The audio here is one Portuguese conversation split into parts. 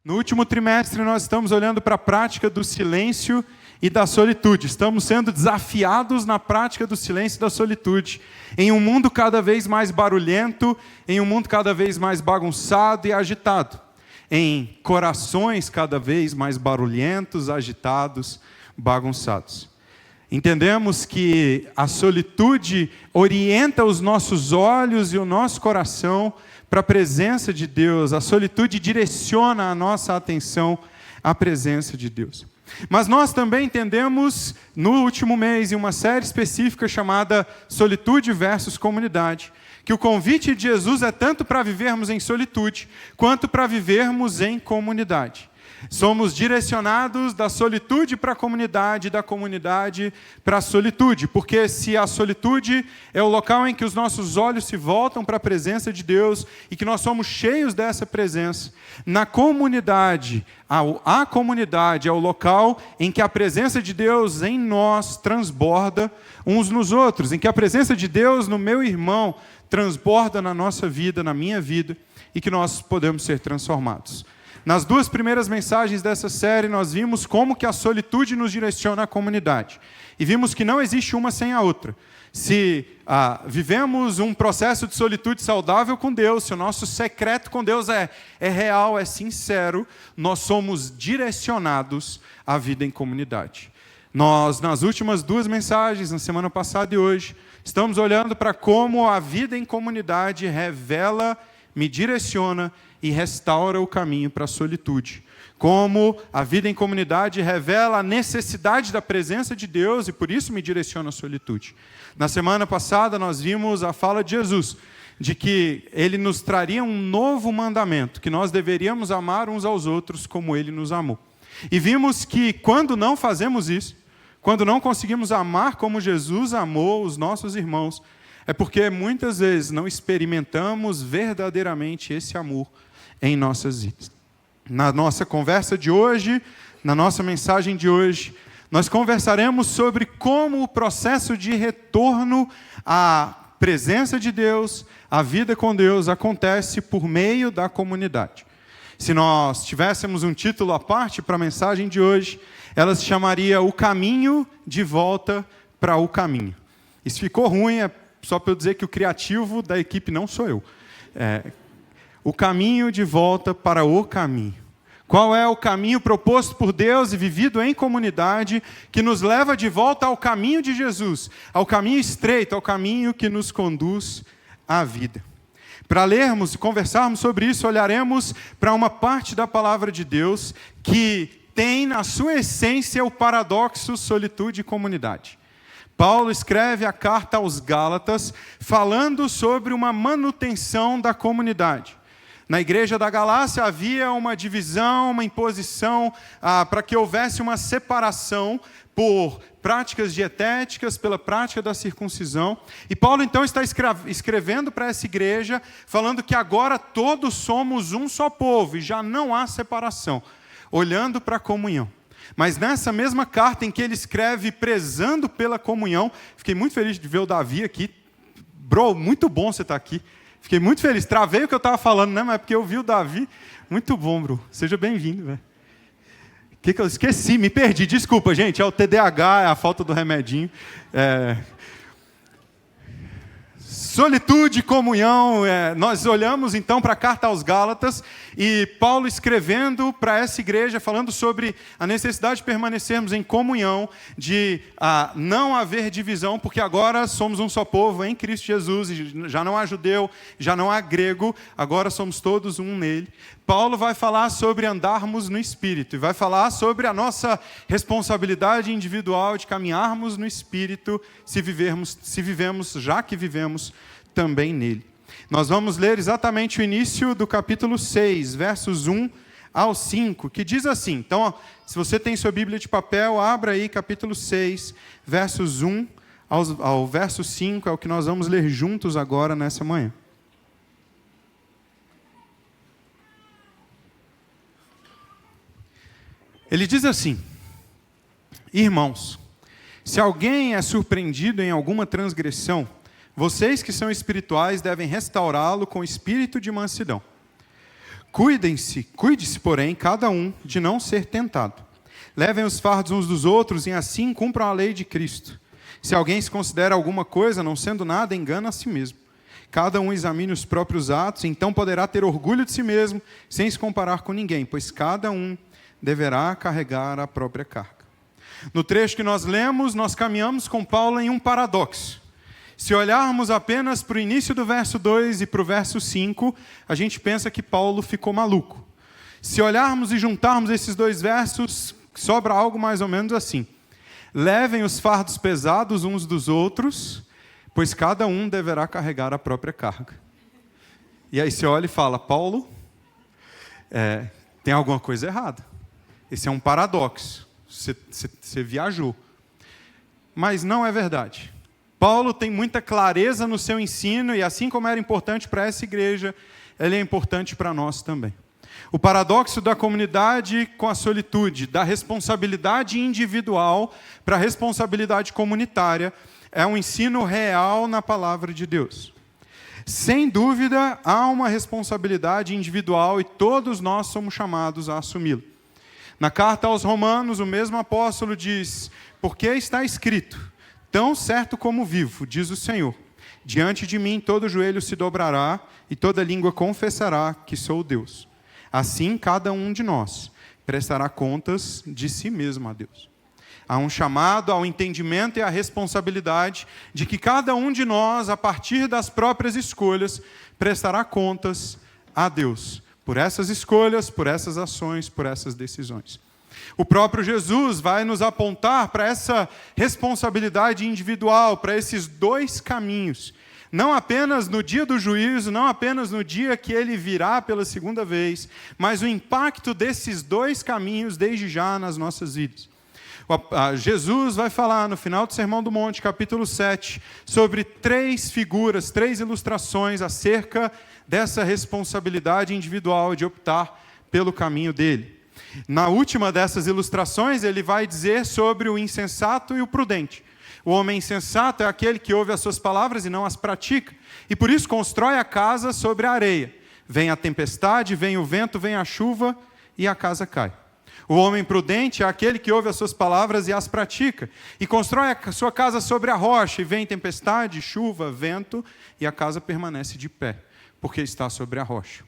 No último trimestre, nós estamos olhando para a prática do silêncio e da solitude. Estamos sendo desafiados na prática do silêncio e da solitude, em um mundo cada vez mais barulhento, em um mundo cada vez mais bagunçado e agitado, em corações cada vez mais barulhentos, agitados, bagunçados. Entendemos que a solitude orienta os nossos olhos e o nosso coração para a presença de Deus. A solitude direciona a nossa atenção à presença de Deus. Mas nós também entendemos, no último mês, em uma série específica chamada Solitude versus Comunidade, que o convite de Jesus é tanto para vivermos em solitude, quanto para vivermos em comunidade. Somos direcionados da solitude para a comunidade, da comunidade para a solitude, porque se a solitude é o local em que os nossos olhos se voltam para a presença de Deus e que nós somos cheios dessa presença, na comunidade, a comunidade é o local em que a presença de Deus em nós transborda uns nos outros, em que a presença de Deus no meu irmão transborda na nossa vida, na minha vida, e que nós podemos ser transformados. Nas duas primeiras mensagens dessa série, nós vimos como que a solitude nos direciona à comunidade. E vimos que não existe uma sem a outra. Se vivemos um processo de solitude saudável com Deus, se o nosso secreto com Deus é real, é sincero, nós somos direcionados à vida em comunidade. Nós, nas últimas duas mensagens, na semana passada e hoje, estamos olhando para como a vida em comunidade revela, me direciona e restaura o caminho para a solitude. Como a vida em comunidade revela a necessidade da presença de Deus e por isso me direciona à solitude. Na semana passada nós vimos a fala de Jesus, de que Ele nos traria um novo mandamento, que nós deveríamos amar uns aos outros como Ele nos amou. E vimos que quando não fazemos isso, quando não conseguimos amar como Jesus amou os nossos irmãos, é porque muitas vezes não experimentamos verdadeiramente esse amor em nossas vidas. Na nossa conversa de hoje, na nossa mensagem de hoje, nós conversaremos sobre como o processo de retorno à presença de Deus, à vida com Deus, acontece por meio da comunidade. Se nós tivéssemos um título à parte para a mensagem de hoje, ela se chamaria O Caminho de Volta para o Caminho. Isso ficou ruim, é só para eu dizer que o criativo da equipe não sou eu. O caminho de volta para o caminho. Qual é o caminho proposto por Deus e vivido em comunidade que nos leva de volta ao caminho de Jesus, ao caminho estreito, ao caminho que nos conduz à vida? Para lermos e conversarmos sobre isso, olharemos para uma parte da palavra de Deus que tem na sua essência o paradoxo solitude e comunidade. Paulo escreve a carta aos Gálatas falando sobre uma manutenção da comunidade. Na igreja da Galácia havia uma divisão, uma imposição para que houvesse uma separação por práticas dietéticas, pela prática da circuncisão. E Paulo então está escrevendo para essa igreja, falando que agora todos somos um só povo e já não há separação, olhando para a comunhão. Mas nessa mesma carta em que ele escreve prezando pela comunhão, fiquei muito feliz de ver o Davi aqui. Bro, muito bom você estar aqui. Fiquei muito feliz. Travei o que eu estava falando, né? Mas é porque eu vi o Davi. Muito bom, bro. Seja bem-vindo, velho. O que eu esqueci? Me perdi. Desculpa, gente. É o TDAH, é a falta do remedinho. Solitude, comunhão, nós olhamos então para a carta aos Gálatas e Paulo escrevendo para essa igreja, falando sobre a necessidade de permanecermos em comunhão, de não haver divisão, porque agora somos um só povo em Cristo Jesus, e já não há judeu, já não há grego, agora somos todos um nele. Paulo vai falar sobre andarmos no Espírito, e vai falar sobre a nossa responsabilidade individual de caminharmos no Espírito, se vivemos, já que vivemos também nele. Nós vamos ler exatamente o início do capítulo 6, versos 1 ao 5, que diz assim. Então, se você tem sua Bíblia de papel, abra aí capítulo 6, versos 1 ao verso 5, é o que nós vamos ler juntos agora nessa manhã. Ele diz assim: Irmãos, se alguém é surpreendido em alguma transgressão, vocês que são espirituais devem restaurá-lo com espírito de mansidão. Cuide-se, porém, cada um de não ser tentado. Levem os fardos uns dos outros e assim cumpram a lei de Cristo. Se alguém se considera alguma coisa, não sendo nada, engana a si mesmo. Cada um examine os próprios atos, então poderá ter orgulho de si mesmo, sem se comparar com ninguém, pois cada um deverá carregar a própria carga. No trecho que nós lemos, nós caminhamos com Paulo em um paradoxo. Se olharmos apenas para o início do verso 2 e para o verso 5, a gente pensa que Paulo ficou maluco. Se olharmos e juntarmos esses dois versos, sobra algo mais ou menos assim. Levem os fardos pesados uns dos outros, pois cada um deverá carregar a própria carga. E aí você olha e fala, Paulo, tem alguma coisa errada. Esse é um paradoxo. Você viajou. Mas não é verdade. Paulo tem muita clareza no seu ensino, e assim como era importante para essa igreja, ele é importante para nós também. O paradoxo da comunidade com a solitude, da responsabilidade individual para a responsabilidade comunitária, é um ensino real na palavra de Deus. Sem dúvida, há uma responsabilidade individual e todos nós somos chamados a assumi-la. Na carta aos Romanos, o mesmo apóstolo diz, porque está escrito, tão certo como vivo, diz o Senhor, diante de mim todo joelho se dobrará e toda língua confessará que sou Deus. Assim, cada um de nós prestará contas de si mesmo a Deus. Há um chamado ao entendimento e à responsabilidade de que cada um de nós, a partir das próprias escolhas, prestará contas a Deus, por essas escolhas, por essas ações, por essas decisões. O próprio Jesus vai nos apontar para essa responsabilidade individual, para esses dois caminhos. Não apenas no dia do juízo, não apenas no dia que ele virá pela segunda vez, mas o impacto desses dois caminhos desde já nas nossas vidas. Jesus vai falar no final do Sermão do Monte, capítulo 7, sobre 3 figuras, 3 ilustrações acerca dessa responsabilidade individual de optar pelo caminho dele. Na última dessas ilustrações, ele vai dizer sobre o insensato e o prudente. O homem insensato é aquele que ouve as suas palavras e não as pratica, e por isso constrói a casa sobre a areia. Vem a tempestade, vem o vento, vem a chuva e a casa cai. O homem prudente é aquele que ouve as suas palavras e as pratica, e constrói a sua casa sobre a rocha, e vem tempestade, chuva, vento, e a casa permanece de pé, porque está sobre a rocha.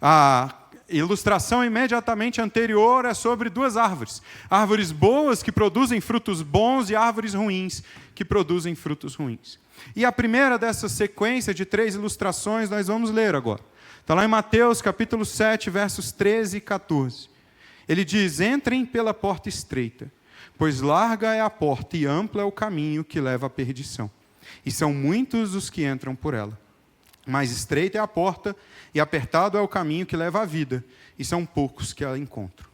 A ilustração imediatamente anterior é sobre 2 árvores. Árvores boas que produzem frutos bons e árvores ruins que produzem frutos ruins. E a primeira dessa sequência de 3 ilustrações nós vamos ler agora. Está lá em Mateus capítulo 7, versos 13 e 14. Ele diz, entrem pela porta estreita, pois larga é a porta e amplo é o caminho que leva à perdição. E são muitos os que entram por ela. Mas estreita é a porta e apertado é o caminho que leva à vida, e são poucos que a encontram.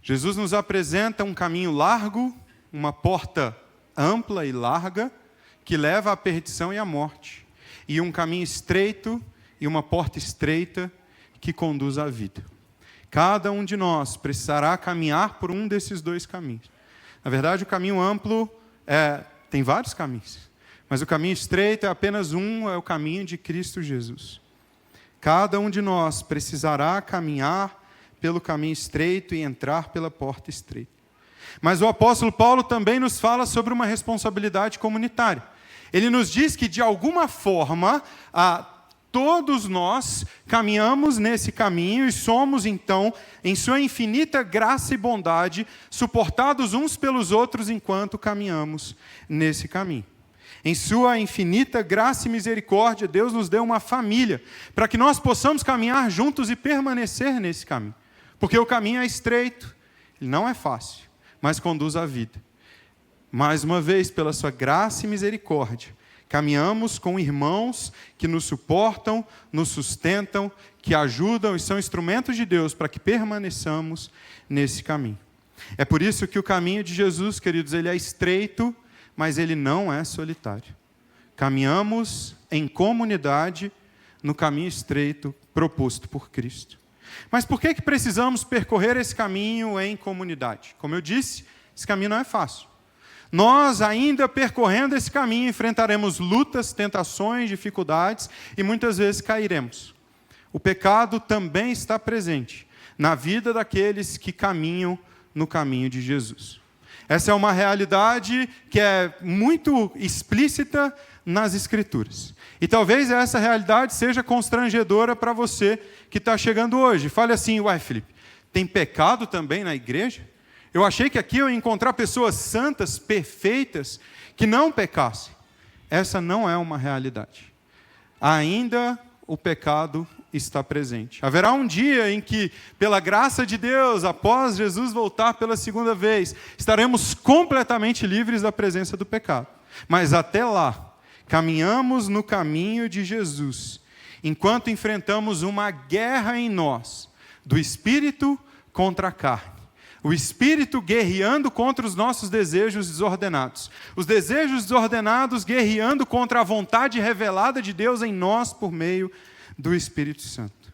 Jesus nos apresenta um caminho largo, uma porta ampla e larga, que leva à perdição e à morte, e um caminho estreito e uma porta estreita que conduz à vida. Cada um de nós precisará caminhar por um desses 2 caminhos. Na verdade, o caminho amplo tem vários caminhos. Mas o caminho estreito é apenas um, é o caminho de Cristo Jesus. Cada um de nós precisará caminhar pelo caminho estreito e entrar pela porta estreita. Mas o apóstolo Paulo também nos fala sobre uma responsabilidade comunitária. Ele nos diz que, de alguma forma, todos nós caminhamos nesse caminho e somos, então, em sua infinita graça e bondade, suportados uns pelos outros enquanto caminhamos nesse caminho. Em sua infinita graça e misericórdia, Deus nos deu uma família, para que nós possamos caminhar juntos e permanecer nesse caminho. Porque o caminho é estreito, ele não é fácil, mas conduz à vida. Mais uma vez, pela sua graça e misericórdia, caminhamos com irmãos que nos suportam, nos sustentam, que ajudam e são instrumentos de Deus para que permaneçamos nesse caminho. É por isso que o caminho de Jesus, queridos, ele é estreito, mas ele não é solitário. Caminhamos em comunidade no caminho estreito proposto por Cristo. Mas por que precisamos percorrer esse caminho em comunidade? Como eu disse, esse caminho não é fácil. Nós, ainda percorrendo esse caminho, enfrentaremos lutas, tentações, dificuldades e muitas vezes cairemos. o pecado também está presente na vida daqueles que caminham no caminho de Jesus. Essa é uma realidade que é muito explícita nas Escrituras. E talvez essa realidade seja constrangedora para você que está chegando hoje. Fale assim: uai, Felipe, tem pecado também na igreja? Eu achei que aqui eu ia encontrar pessoas santas, perfeitas, que não pecassem. Essa não é uma realidade. Ainda o pecado está presente. Haverá um dia em que, pela graça de Deus, após Jesus voltar pela segunda vez, estaremos completamente livres da presença do pecado. Mas até lá, caminhamos no caminho de Jesus, enquanto enfrentamos uma guerra em nós, do espírito contra a carne. O espírito guerreando contra os nossos desejos desordenados. Os desejos desordenados guerreando contra a vontade revelada de Deus em nós por meio do Espírito Santo.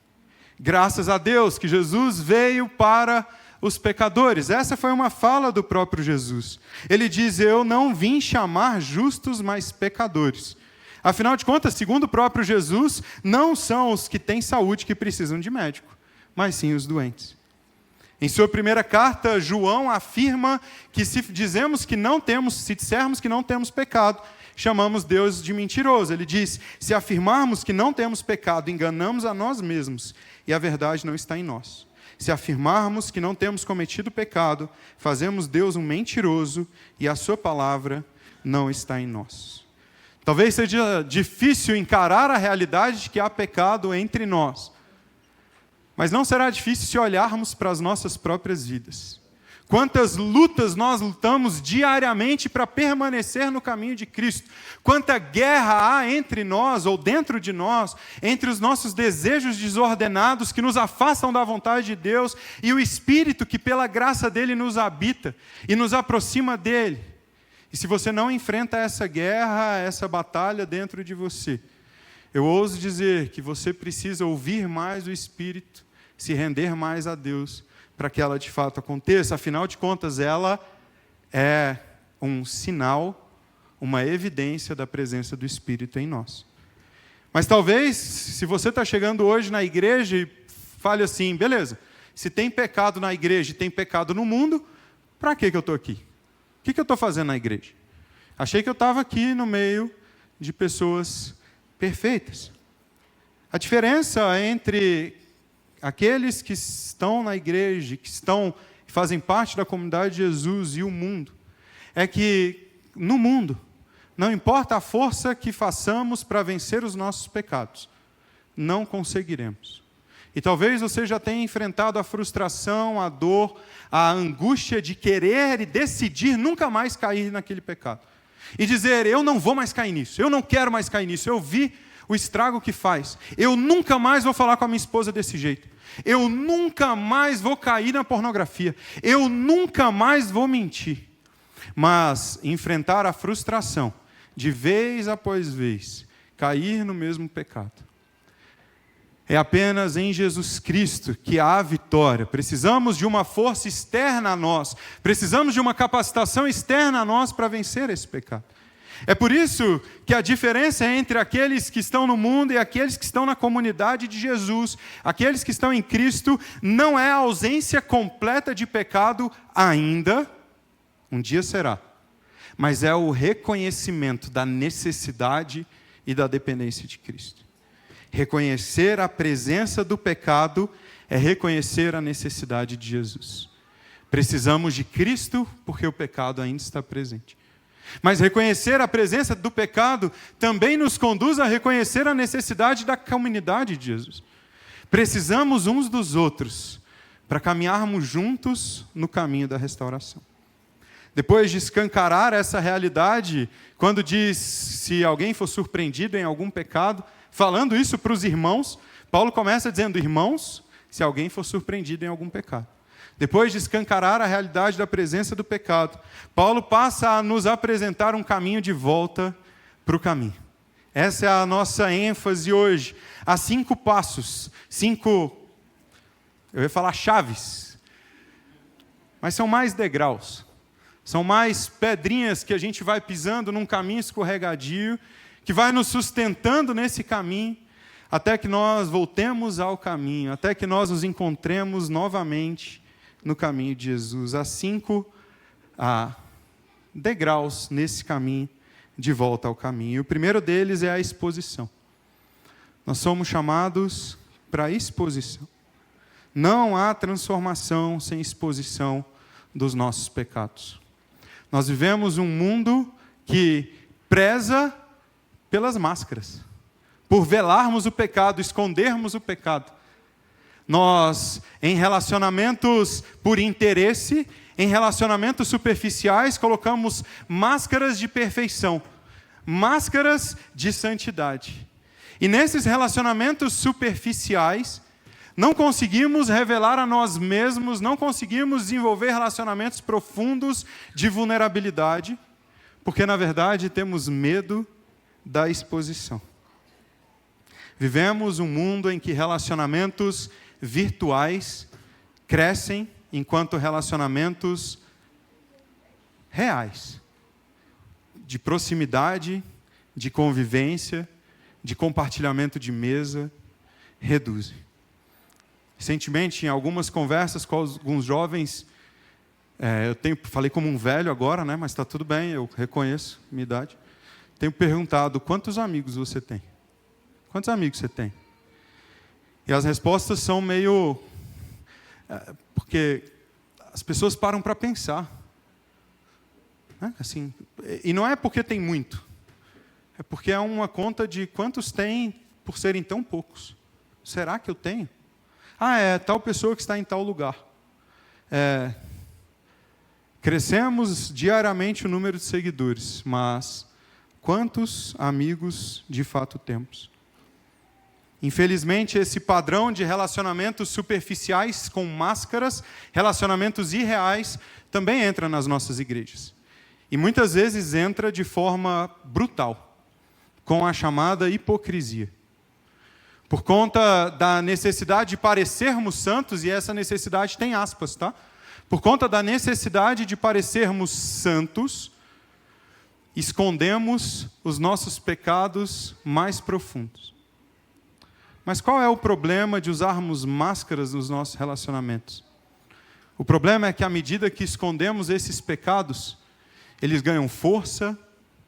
Graças a Deus que Jesus veio para os pecadores. Essa foi uma fala do próprio Jesus. Ele diz: eu não vim chamar justos, mas pecadores. Afinal de contas, segundo o próprio Jesus, não são os que têm saúde que precisam de médico, mas sim os doentes. Em sua primeira carta, João afirma que se dissermos que não temos pecado, chamamos Deus de mentiroso. Ele diz: se afirmarmos que não temos pecado, enganamos a nós mesmos, e a verdade não está em nós. Se afirmarmos que não temos cometido pecado, fazemos Deus um mentiroso, e a sua palavra não está em nós. Talvez seja difícil encarar a realidade de que há pecado entre nós, mas não será difícil se olharmos para as nossas próprias vidas. Quantas lutas nós lutamos diariamente para permanecer no caminho de Cristo. Quanta guerra há entre nós, ou dentro de nós, entre os nossos desejos desordenados que nos afastam da vontade de Deus e o Espírito que pela graça dele nos habita e nos aproxima dele. E se você não enfrenta essa guerra, essa batalha dentro de você, eu ouso dizer que você precisa ouvir mais o Espírito, se render mais a Deus, para que ela de fato aconteça. Afinal de contas, ela é um sinal, uma evidência da presença do Espírito em nós. Mas talvez, se você está chegando hoje na igreja e fale assim: beleza, se tem pecado na igreja e tem pecado no mundo, para que eu estou aqui? O que eu estou fazendo na igreja? Achei que eu estava aqui no meio de pessoas perfeitas. A diferença entre aqueles que estão na igreja, que fazem parte da comunidade de Jesus e o mundo, é que no mundo, não importa a força que façamos para vencer os nossos pecados, não conseguiremos. E talvez você já tenha enfrentado a frustração, a dor, a angústia de querer e decidir nunca mais cair naquele pecado. E dizer: eu não vou mais cair nisso, eu não quero mais cair nisso, eu vi o estrago que faz. Eu nunca mais vou falar com a minha esposa desse jeito. Eu nunca mais vou cair na pornografia. Eu nunca mais vou mentir. Mas enfrentar a frustração, de vez após vez, cair no mesmo pecado, é apenas em Jesus Cristo que há a vitória. Precisamos de uma força externa a nós. Precisamos de uma capacitação externa a nós para vencer esse pecado. É por isso que a diferença entre aqueles que estão no mundo e aqueles que estão na comunidade de Jesus, aqueles que estão em Cristo, não é a ausência completa de pecado ainda, um dia será, mas é o reconhecimento da necessidade e da dependência de Cristo. Reconhecer a presença do pecado é reconhecer a necessidade de Jesus. Precisamos de Cristo porque o pecado ainda está presente. Mas reconhecer a presença do pecado também nos conduz a reconhecer a necessidade da comunidade de Jesus. Precisamos uns dos outros para caminharmos juntos no caminho da restauração. Depois de escancarar essa realidade, quando diz: se alguém for surpreendido em algum pecado, falando isso para os irmãos, Paulo começa dizendo: irmãos, se alguém for surpreendido em algum pecado. Depois de escancarar a realidade da presença do pecado, Paulo passa a nos apresentar um caminho de volta para o caminho. Essa é a nossa ênfase hoje. Há 5 passos, 5, eu ia falar chaves, mas são mais degraus. São mais pedrinhas que a gente vai pisando num caminho escorregadio, que vai nos sustentando nesse caminho, até que nós voltemos ao caminho, até que nós nos encontremos novamente no caminho de Jesus. Há 5 degraus nesse caminho de volta ao caminho. E o primeiro deles é a exposição. Nós somos chamados para a exposição. Não há transformação sem exposição dos nossos pecados. Nós vivemos um mundo que preza pelas máscaras, por velarmos o pecado, escondermos o pecado. Nós, em relacionamentos por interesse, em relacionamentos superficiais, colocamos máscaras de perfeição, máscaras de santidade. E nesses relacionamentos superficiais, não conseguimos revelar a nós mesmos, não conseguimos desenvolver relacionamentos profundos de vulnerabilidade, porque, na verdade, temos medo da exposição. Vivemos um mundo em que relacionamentos virtuais crescem, enquanto relacionamentos reais, de proximidade, de convivência, de compartilhamento de mesa, reduzem. Recentemente, em algumas conversas com alguns jovens, falei como um velho agora, né, mas está tudo bem, eu reconheço a minha idade. Tenho perguntado, quantos amigos você tem? Quantos amigos você tem? E as respostas são meio... porque as pessoas param para pensar. Né? Assim, e não é porque tem muito. É porque é uma conta de quantos tem por serem tão poucos. Será que eu tenho? É tal pessoa que está em tal lugar. Crescemos diariamente o número de seguidores, mas quantos amigos de fato temos? Infelizmente, esse padrão de relacionamentos superficiais com máscaras, relacionamentos irreais, também entra nas nossas igrejas. E muitas vezes entra de forma brutal, com a chamada hipocrisia. Por conta da necessidade de parecermos santos, e essa necessidade tem aspas, tá? Por conta da necessidade de parecermos santos, escondemos os nossos pecados mais profundos. Mas qual é o problema de usarmos máscaras nos nossos relacionamentos? O problema é que à medida que escondemos esses pecados, eles ganham força,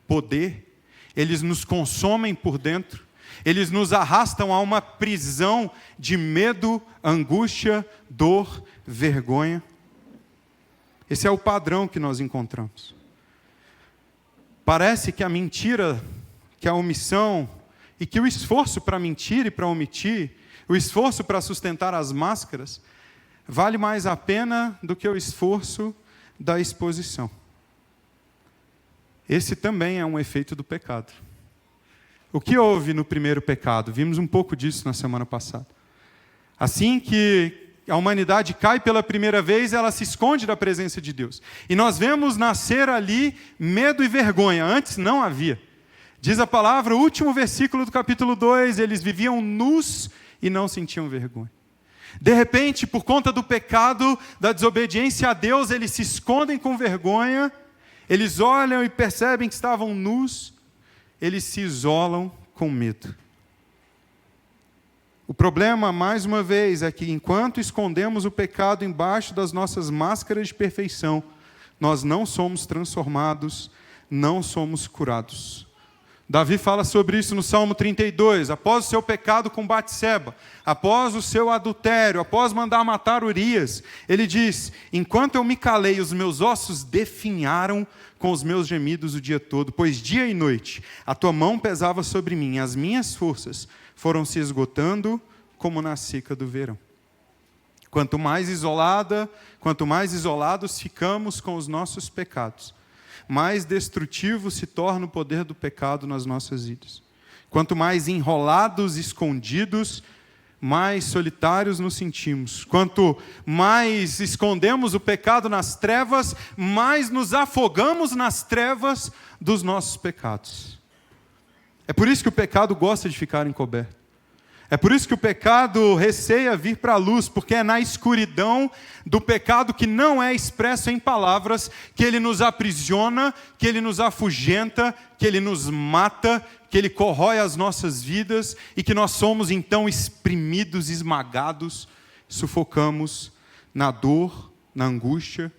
poder, eles nos consomem por dentro, eles nos arrastam a uma prisão de medo, angústia, dor, vergonha. Esse é o padrão que nós encontramos. Parece que a mentira, que a omissão, e que o esforço para mentir e para omitir, o esforço para sustentar as máscaras, vale mais a pena do que o esforço da exposição. Esse também é um efeito do pecado. O que houve no primeiro pecado? Vimos um pouco disso na semana passada. Assim que a humanidade cai pela primeira vez, ela se esconde da presença de Deus. E nós vemos nascer ali medo e vergonha. Antes não havia. Diz a palavra, o último versículo do capítulo 2, eles viviam nus e não sentiam vergonha. De repente, por conta do pecado, da desobediência a Deus, eles se escondem com vergonha, eles olham e percebem que estavam nus, eles se isolam com medo. O problema, mais uma vez, é que enquanto escondemos o pecado embaixo das nossas máscaras de perfeição, nós não somos transformados, não somos curados. Davi fala sobre isso no Salmo 32, após o seu pecado com Batseba, após o seu adultério, após mandar matar Urias, ele diz, enquanto eu me calei, os meus ossos definharam com os meus gemidos o dia todo, pois dia e noite a tua mão pesava sobre mim, as minhas forças foram se esgotando como na seca do verão. Quanto mais isolados ficamos com os nossos pecados, mais destrutivo se torna o poder do pecado nas nossas vidas. Quanto mais enrolados, escondidos, mais solitários nos sentimos. Quanto mais escondemos o pecado nas trevas, mais nos afogamos nas trevas dos nossos pecados. É por isso que o pecado gosta de ficar encoberto. É por isso que o pecado receia vir para a luz, porque é na escuridão do pecado que não é expresso em palavras, que ele nos aprisiona, que ele nos afugenta, que ele nos mata, que ele corrói as nossas vidas e que nós somos então espremidos, esmagados, sufocamos na dor, na angústia,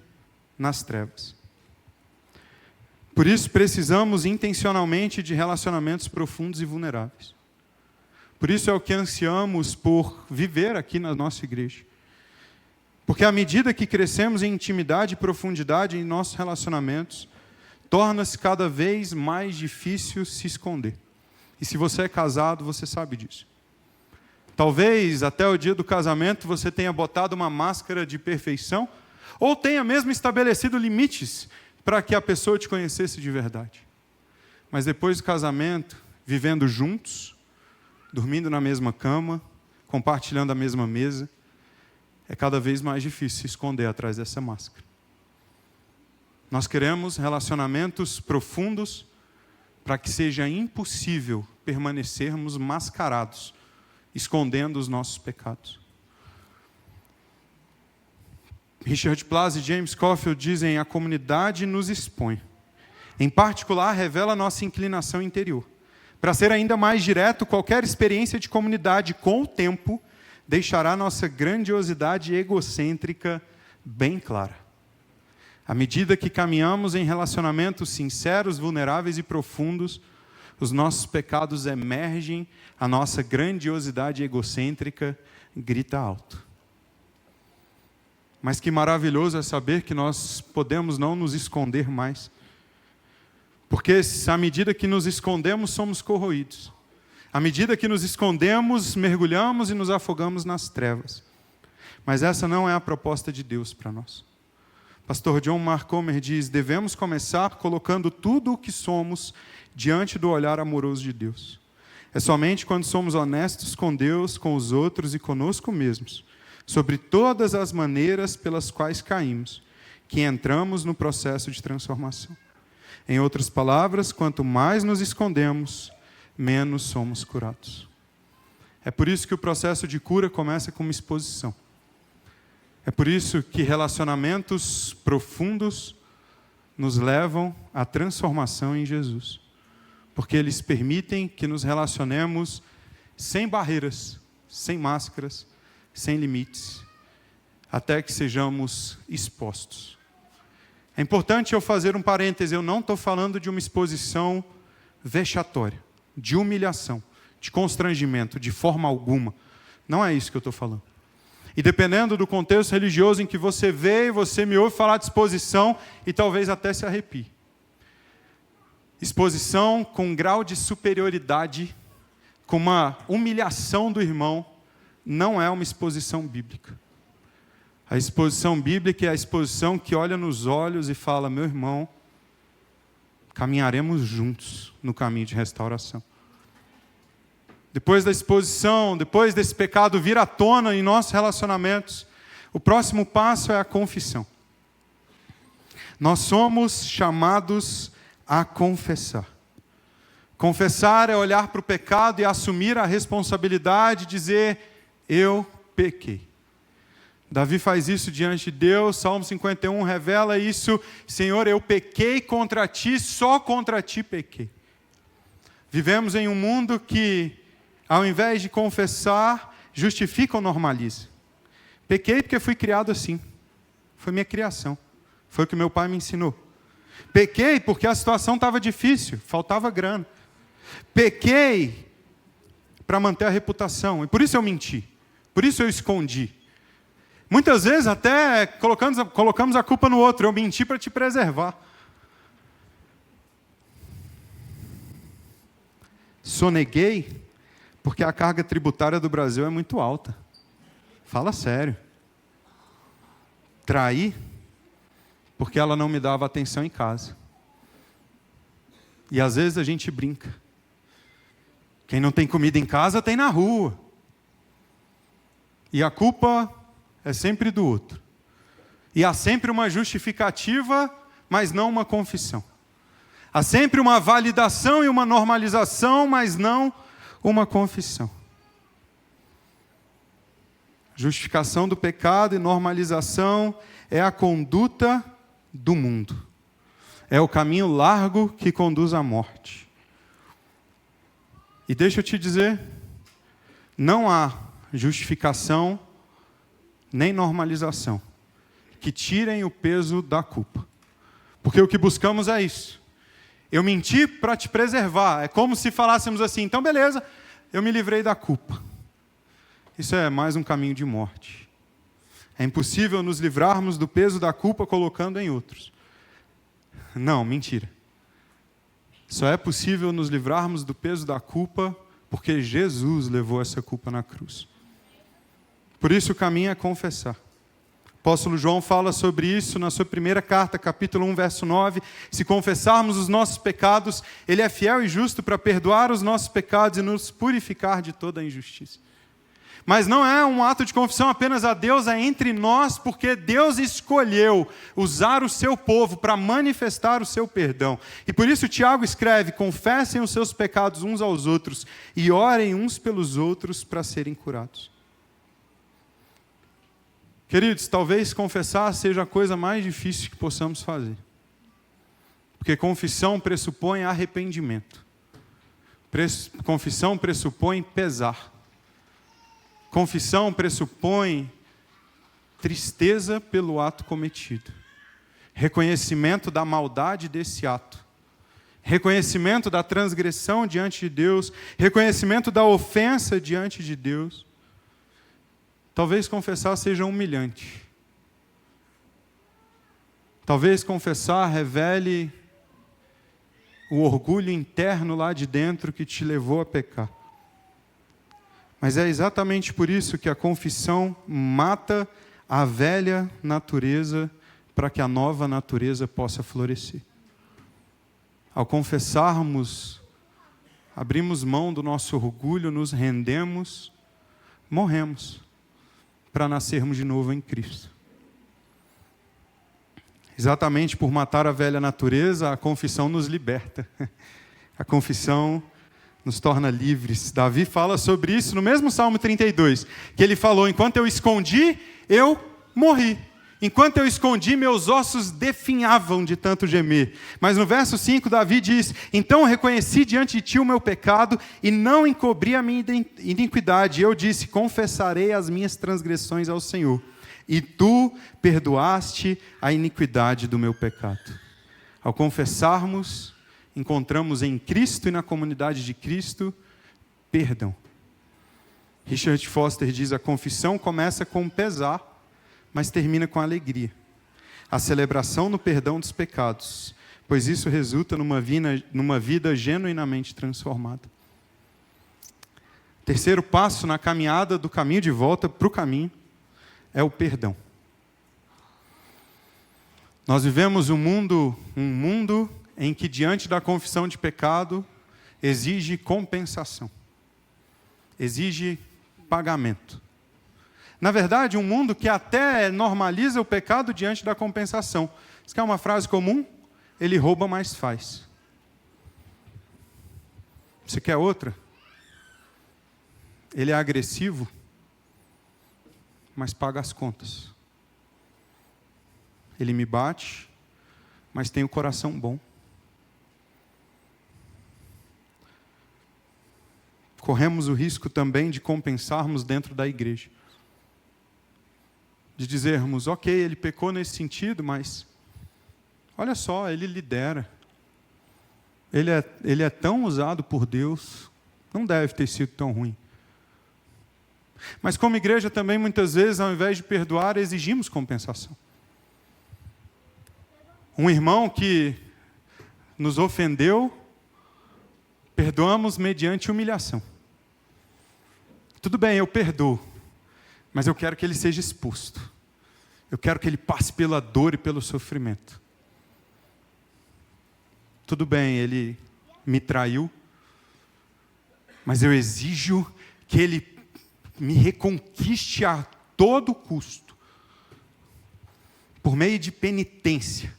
nas trevas. Por isso precisamos intencionalmente de relacionamentos profundos e vulneráveis. Por isso é o que ansiamos por viver aqui na nossa igreja. Porque à medida que crescemos em intimidade e profundidade em nossos relacionamentos, torna-se cada vez mais difícil se esconder. E se você é casado, você sabe disso. Talvez até o dia do casamento você tenha botado uma máscara de perfeição, ou tenha mesmo estabelecido limites para que a pessoa te conhecesse de verdade. Mas depois do casamento, vivendo juntos, dormindo na mesma cama, compartilhando a mesma mesa, é cada vez mais difícil se esconder atrás dessa máscara. Nós queremos relacionamentos profundos para que seja impossível permanecermos mascarados, escondendo os nossos pecados. Richard Plas e James Caulfield dizem: a comunidade nos expõe. Em particular, revela nossa inclinação interior. Para ser ainda mais direto, qualquer experiência de comunidade com o tempo deixará nossa grandiosidade egocêntrica bem clara. À medida que caminhamos em relacionamentos sinceros, vulneráveis e profundos, os nossos pecados emergem, a nossa grandiosidade egocêntrica grita alto. Mas que maravilhoso é saber que nós podemos não nos esconder mais. Porque à medida que nos escondemos, somos corroídos. À medida que nos escondemos, mergulhamos e nos afogamos nas trevas. Mas essa não é a proposta de Deus para nós. Pastor John Mark Comer diz: devemos começar colocando tudo o que somos diante do olhar amoroso de Deus. É somente quando somos honestos com Deus, com os outros e conosco mesmos, sobre todas as maneiras pelas quais caímos, que entramos no processo de transformação. Em outras palavras, quanto mais nos escondemos, menos somos curados. É por isso que o processo de cura começa com uma exposição. É por isso que relacionamentos profundos nos levam à transformação em Jesus. Porque eles permitem que nos relacionemos sem barreiras, sem máscaras, sem limites, até que sejamos expostos. É importante eu fazer um parêntese: eu não estou falando de uma exposição vexatória, de humilhação, de constrangimento, de forma alguma. Não é isso que eu estou falando. E dependendo do contexto religioso em que você vê, você me ouve falar de exposição e talvez até se arrepie. Exposição com um grau de superioridade, com uma humilhação do irmão, não é uma exposição bíblica. A exposição bíblica é a exposição que olha nos olhos e fala: meu irmão, caminharemos juntos no caminho de restauração. Depois da exposição, depois desse pecado vir à tona em nossos relacionamentos, o próximo passo é a confissão. Nós somos chamados a confessar. Confessar é olhar para o pecado e assumir a responsabilidade, dizer: eu pequei. Davi faz isso diante de Deus, Salmo 51 revela isso: Senhor, eu pequei contra ti, só contra ti pequei. Vivemos em um mundo que, ao invés de confessar, justifica ou normaliza. Pequei porque fui criado assim, foi minha criação, foi o que meu pai me ensinou. Pequei porque a situação estava difícil, faltava grana. Pequei para manter a reputação, e por isso eu menti, por isso eu escondi. Muitas vezes até colocamos a culpa no outro: eu menti para te preservar. Soneguei porque a carga tributária do Brasil é muito alta. Fala sério. Traí porque ela não me dava atenção em casa. E às vezes a gente brinca: quem não tem comida em casa tem na rua. E a culpa é sempre do outro. E há sempre uma justificativa, mas não uma confissão. Há sempre uma validação e uma normalização, mas não uma confissão. Justificação do pecado e normalização é a conduta do mundo. É o caminho largo que conduz à morte. E deixa eu te dizer, não há justificação nem normalização que tirem o peso da culpa. Porque o que buscamos é isso. Eu menti para te preservar. É como se falássemos assim, então beleza, eu me livrei da culpa. Isso é mais um caminho de morte. É impossível nos livrarmos do peso da culpa colocando em outros. Não, mentira. Só é possível nos livrarmos do peso da culpa porque Jesus levou essa culpa na cruz. Por isso o caminho é confessar. O apóstolo João fala sobre isso na sua primeira carta, capítulo 1, verso 9. Se confessarmos os nossos pecados, Ele é fiel e justo para perdoar os nossos pecados e nos purificar de toda a injustiça. Mas não é um ato de confissão apenas a Deus, é entre nós, porque Deus escolheu usar o seu povo para manifestar o seu perdão. E por isso Tiago escreve, confessem os seus pecados uns aos outros e orem uns pelos outros para serem curados. Queridos, talvez confessar seja a coisa mais difícil que possamos fazer. Porque confissão pressupõe arrependimento. Confissão pressupõe pesar. Confissão pressupõe tristeza pelo ato cometido. Reconhecimento da maldade desse ato. Reconhecimento da transgressão diante de Deus. Reconhecimento da ofensa diante de Deus. Talvez confessar seja humilhante. Talvez confessar revele o orgulho interno lá de dentro que te levou a pecar. Mas é exatamente por isso que a confissão mata a velha natureza para que a nova natureza possa florescer. Ao confessarmos, abrimos mão do nosso orgulho, nos rendemos, morremos para nascermos de novo em Cristo. Exatamente por matar a velha natureza, a confissão nos liberta. A confissão nos torna livres. Davi fala sobre isso no mesmo Salmo 32, que ele falou, enquanto eu escondi, eu morri. Enquanto eu escondi, meus ossos definhavam de tanto gemer. Mas no verso 5, Davi diz, então eu reconheci diante de ti o meu pecado e não encobri a minha iniquidade. Eu disse, confessarei as minhas transgressões ao Senhor. E tu perdoaste a iniquidade do meu pecado. Ao confessarmos, encontramos em Cristo e na comunidade de Cristo perdão. Richard Foster diz, a confissão começa com pesar, mas termina com alegria. A celebração no perdão dos pecados, pois isso resulta numa vida genuinamente transformada. Terceiro passo na caminhada do caminho de volta para o caminho é o perdão. Nós vivemos um mundo em que diante da confissão de pecado exige compensação, exige pagamento. Na verdade, um mundo que até normaliza o pecado diante da compensação. Isso que é uma frase comum? Ele rouba, mas faz. Você quer outra? Ele é agressivo, mas paga as contas. Ele me bate, mas tem o coração bom. Corremos o risco também de compensarmos dentro da igreja. De dizermos, ok, ele pecou nesse sentido, mas olha só, ele lidera. Ele é tão usado por Deus, não deve ter sido tão ruim. Mas como igreja também, muitas vezes, ao invés de perdoar, exigimos compensação. Um irmão que nos ofendeu, perdoamos mediante humilhação. Tudo bem, eu perdoo. Mas eu quero que ele seja exposto. Eu quero que ele passe pela dor e pelo sofrimento. Tudo bem, ele me traiu, mas eu exijo que ele me reconquiste a todo custo, por meio de penitência.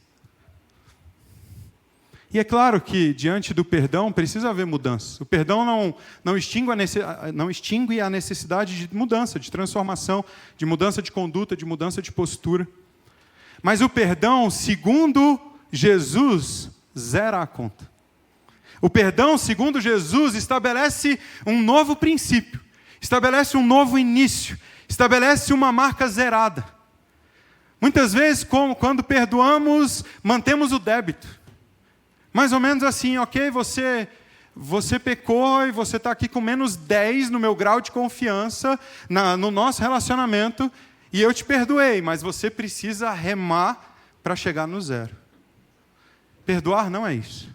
E é claro que, diante do perdão, precisa haver mudança. O perdão não extingue a necessidade de mudança, de transformação, de mudança de conduta, de mudança de postura. Mas o perdão, segundo Jesus, zera a conta. O perdão, segundo Jesus, estabelece um novo princípio, estabelece um novo início, estabelece uma marca zerada. Muitas vezes, quando perdoamos, mantemos o débito. Mais ou menos assim, ok, você pecou e você está aqui com menos 10 no meu grau de confiança, no nosso relacionamento, e eu te perdoei, mas você precisa remar para chegar no zero. Perdoar não é isso.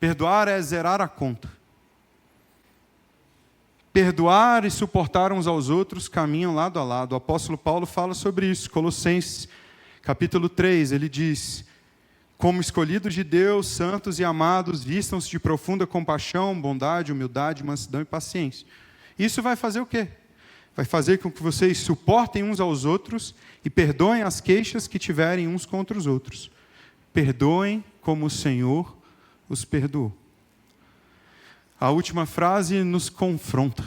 Perdoar é zerar a conta. Perdoar e suportar uns aos outros caminham lado a lado. O apóstolo Paulo fala sobre isso. Colossenses, capítulo 3, ele diz: como escolhidos de Deus, santos e amados, vistam-se de profunda compaixão, bondade, humildade, mansidão e paciência. Isso vai fazer o quê? Vai fazer com que vocês suportem uns aos outros e perdoem as queixas que tiverem uns contra os outros. Perdoem como o Senhor os perdoou. A última frase nos confronta.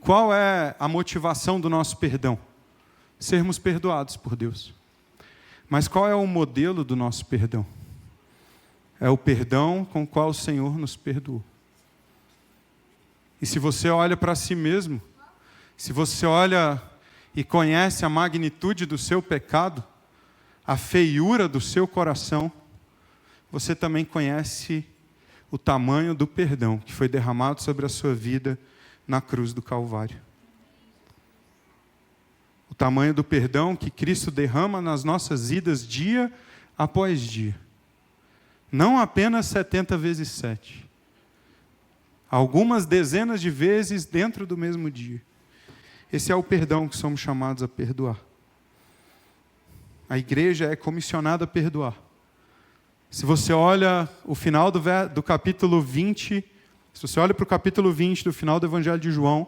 Qual é a motivação do nosso perdão? Sermos perdoados por Deus. Mas qual é o modelo do nosso perdão? É o perdão com o qual o Senhor nos perdoou. E se você olha para si mesmo, se você olha e conhece a magnitude do seu pecado, a feiura do seu coração, você também conhece o tamanho do perdão que foi derramado sobre a sua vida na cruz do Calvário. O tamanho do perdão que Cristo derrama nas nossas vidas dia após dia. Não apenas 70 vezes 7. Algumas dezenas de vezes dentro do mesmo dia. Esse é o perdão que somos chamados a perdoar. A igreja é comissionada a perdoar. Se você olha o final do capítulo 20, se você olha para o capítulo 20 do final do Evangelho de João,